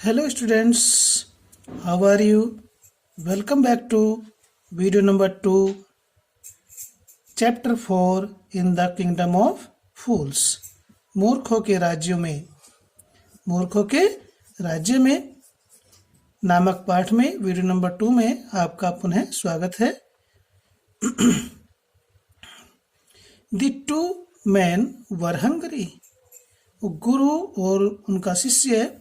Hello students, how are you? Welcome back to video number 2, chapter 4 in the kingdom of fools. मूर्खों के राज्य में नामक पाठ में वीडियो नंबर 2 में आपका पुनः स्वागत है। The two men were hungry. गुरु और उनका शिष्य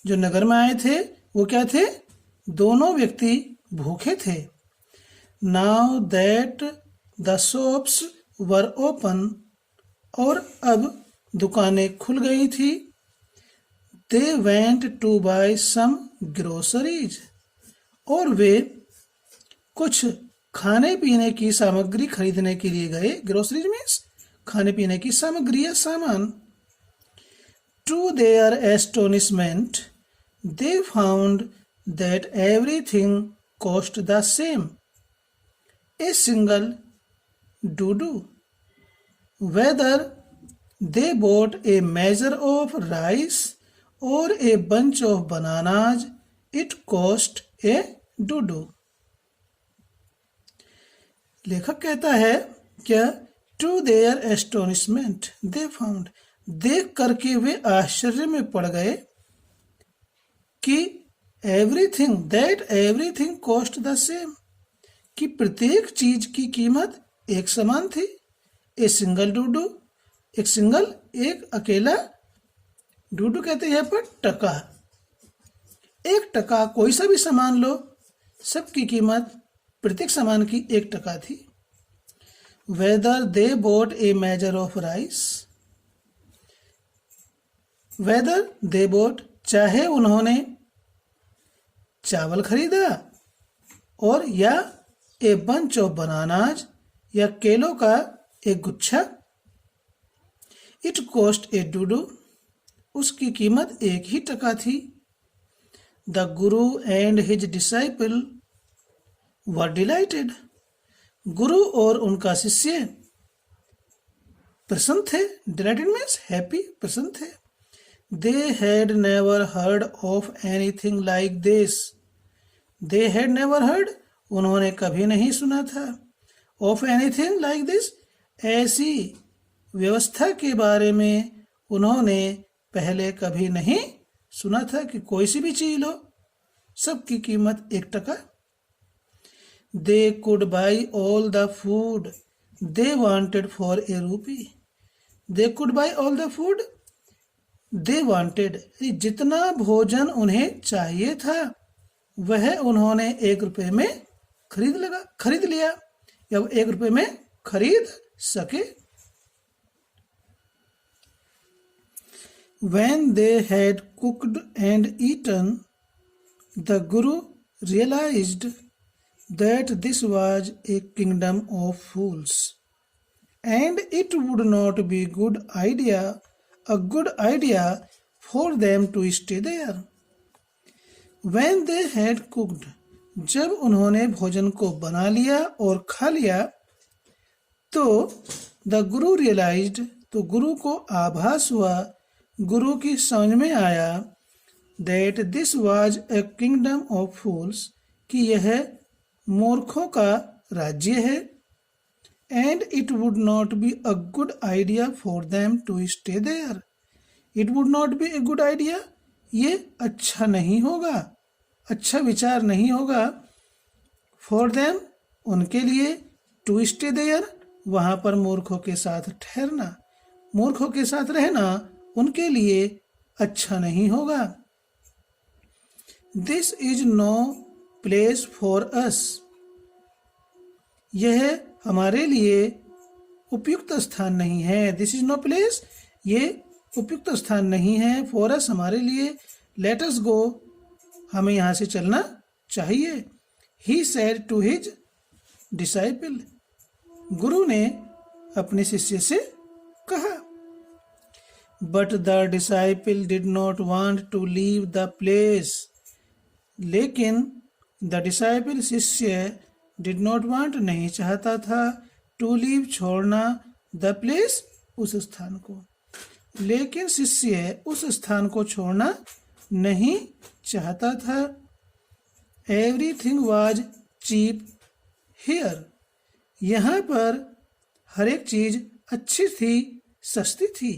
जो नगर में आए थे वो क्या थे? दोनों व्यक्ति भूखे थे। Now that the shops were open, और अब दुकानें खुल गई थी। They went to buy some groceries, और वे कुछ खाने पीने की सामग्री खरीदने के लिए गए। ग्रोसरीज मीन्स खाने पीने की सामग्री या सामान। To their astonishment, they found that everything cost the same. A single dodo. Whether they bought a measure of rice or a bunch of bananas, it cost a dodo. लेखक कहता है क्या? To their astonishment, they found, देख करके वे आश्चर्य में पड़ गए कि everything cost the same, कि प्रत्येक चीज की कीमत एक समान थी। ए सिंगल डूडू, एक अकेला डूडू कहते हैं पर टका। एक टका, कोई सा भी सामान लो, सबकी कीमत प्रत्येक सामान की 1 टका थी। Whether they bought a measure of rice, whether they bought, चाहे उन्होंने चावल खरीदा, और या ए बंच ऑफ बनानाज, या केलों का एक गुच्छा। इट कॉस्ट ए डूडू, उसकी कीमत 1 ही टका थी। The Guru and his disciple were dilated, गुरु और उनका शिष्य प्रसन्न थे। डिलाइटेड मीन्स हैप्पी, प्रसन्न थे। They had never heard of anything like this. They had never heard, उन्होंने कभी नहीं सुना था। Of anything like this, ऐसी व्यवस्था के बारे में उन्होंने पहले कभी नहीं सुना था कि कोई सी भी चीज लो, सबकी कीमत 1 टका। They could buy all the food they wanted for a rupee. They could buy all the food they wanted, जितना भोजन उन्हें चाहिए था वह उन्होंने 1 रुपए में खरीद लिया, या 1 रुपए में खरीद सके। When they had cooked and eaten, the Guru realized that this was a kingdom of fools, and it would not be a good idea for them to stay there. When they had cooked, जब उन्होंने भोजन को बना लिया और खा लिया, तो the Guru realized, तो गुरु को आभास हुआ, गुरु की समझ में आया, that this was a kingdom of fools, कि यह मूर्खों का राज्य है। And it would not be a good idea for them to stay there. It would not be a good idea, ये अच्छा नहीं होगा, अच्छा विचार नहीं होगा। For them, उनके लिए, to stay there, वहां पर मूर्खों के साथ ठहरना, मूर्खों के साथ रहना उनके लिए अच्छा नहीं होगा। This is no place for us. यह हमारे लिए उपयुक्त स्थान नहीं है। This is no place, ये उपयुक्त स्थान नहीं है। For us, हमारे लिए। Let us go, हमें यहाँ से चलना चाहिए। He said to his disciple, गुरु ने अपने शिष्य से कहा। But the disciple did not want to leave the place. लेकिन the disciple, शिष्य, did not want, नहीं चाहता था, to leave, छोड़ना, the place, उस स्थान को। लेकिन शिष्य उस स्थान को छोड़ना नहीं चाहता था। Everything was cheap here. यहाँ पर हर एक चीज अच्छी थी, सस्ती थी।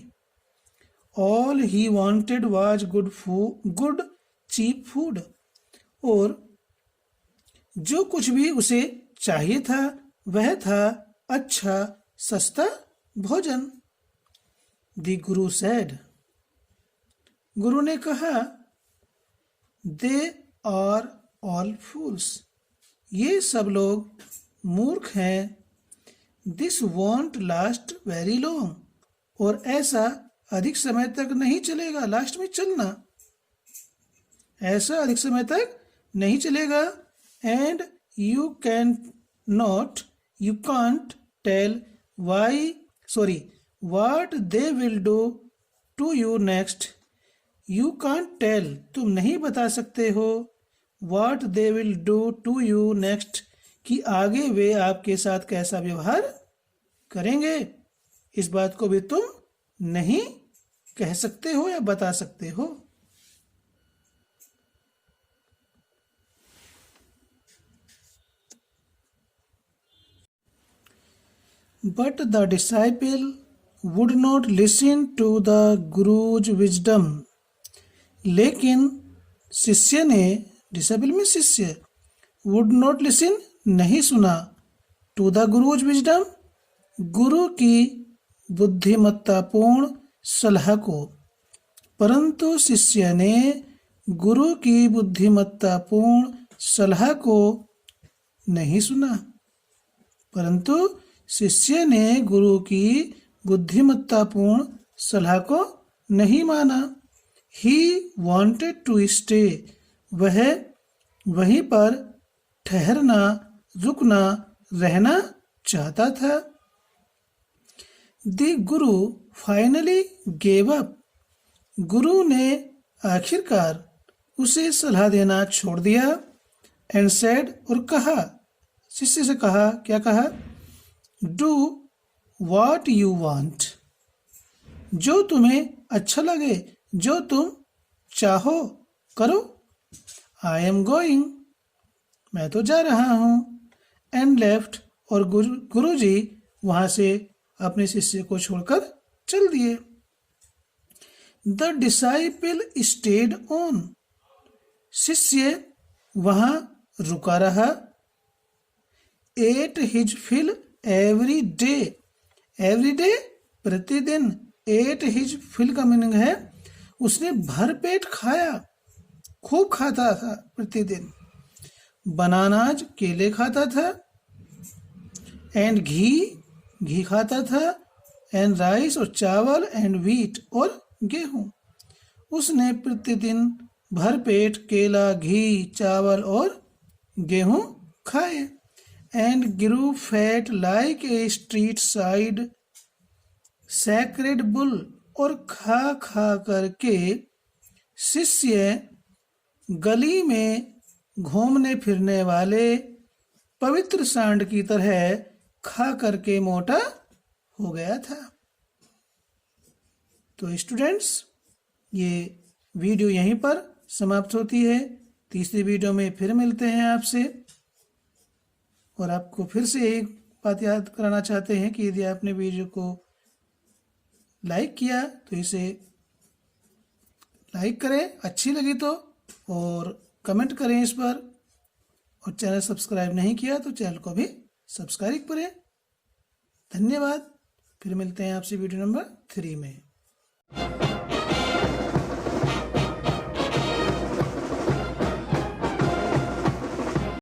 All he wanted was good cheap food. और जो कुछ भी उसे चाहिए था वह था अच्छा सस्ता भोजन। The Guru sad. गुरु ने कहा, दे आर ऑल फूल्स। ये सब लोग मूर्ख हैं। This want last very long. और ऐसा अधिक समय तक नहीं चलेगा। लास्ट में चलना, ऐसा अधिक समय तक नहीं चलेगा। And you can't tell what they will do to you next. You can't tell, तुम नहीं बता सकते हो, what they will do to you next, कि आगे वे आपके साथ कैसा व्यवहार करेंगे। इस बात को भी तुम नहीं कह सकते हो या बता सकते हो। But the disciple would not listen to the Guru's wisdom. लेकिन शिष्य ने, डिसाइपल में शिष्य, would not listen, नहीं सुना, to the Guru's wisdom, गुरु की बुद्धिमत्तापूर्ण सलाह को। परंतु शिष्य ने गुरु की बुद्धिमत्तापूर्ण सलाह को नहीं सुना। परंतु शिष्य ने गुरु की बुद्धिमत्तापूर्ण सलाह को नहीं माना। He wanted to stay. वह वहीं पर ठहरना, रुकना, रहना चाहता था। The Guru finally gave up. गुरु ने आखिरकार उसे सलाह देना छोड़ दिया। एंड सेड, और कहा, शिष्य से कहा, क्या कहा? Do what you want. जो तुम्हें अच्छा लगे, जो तुम चाहो करो। आई एम गोइंग, मैं तो जा रहा हूं। एंड लेफ्ट, और गुरुजी वहां से अपने शिष्य को छोड़कर चल दिए। The disciple stayed on. शिष्य वहां रुका रहा। At his fill every day. Every day, प्रतिदिन। एट हिज फिल का मीनिंग है उसने भर पेट खाया, खूब खाता था प्रतिदिन। बनानाज, केले खाता था। एंड घी खाता था। एंड राइस, और चावल। एंड व्हीट, और गेहूं। उसने प्रतिदिन भर पेट केला, घी, चावल और गेहूं खाए। And grew fat like a street side sacred bull। और खा खा करके शिष्य गली में घूमने फिरने वाले पवित्र सांड की तरह खा करके मोटा हो गया था। तो स्टूडेंट्स, ये वीडियो यहीं पर समाप्त होती है। तीसरी वीडियो में फिर मिलते हैं आपसे। और आपको फिर से एक बात याद कराना चाहते हैं कि यदि आपने वीडियो को लाइक किया तो इसे लाइक करें, अच्छी लगी तो, और कमेंट करें इस पर। और चैनल सब्सक्राइब नहीं किया तो चैनल को भी सब्सक्राइब करें। धन्यवाद। फिर मिलते हैं आपसे वीडियो नंबर 3 में।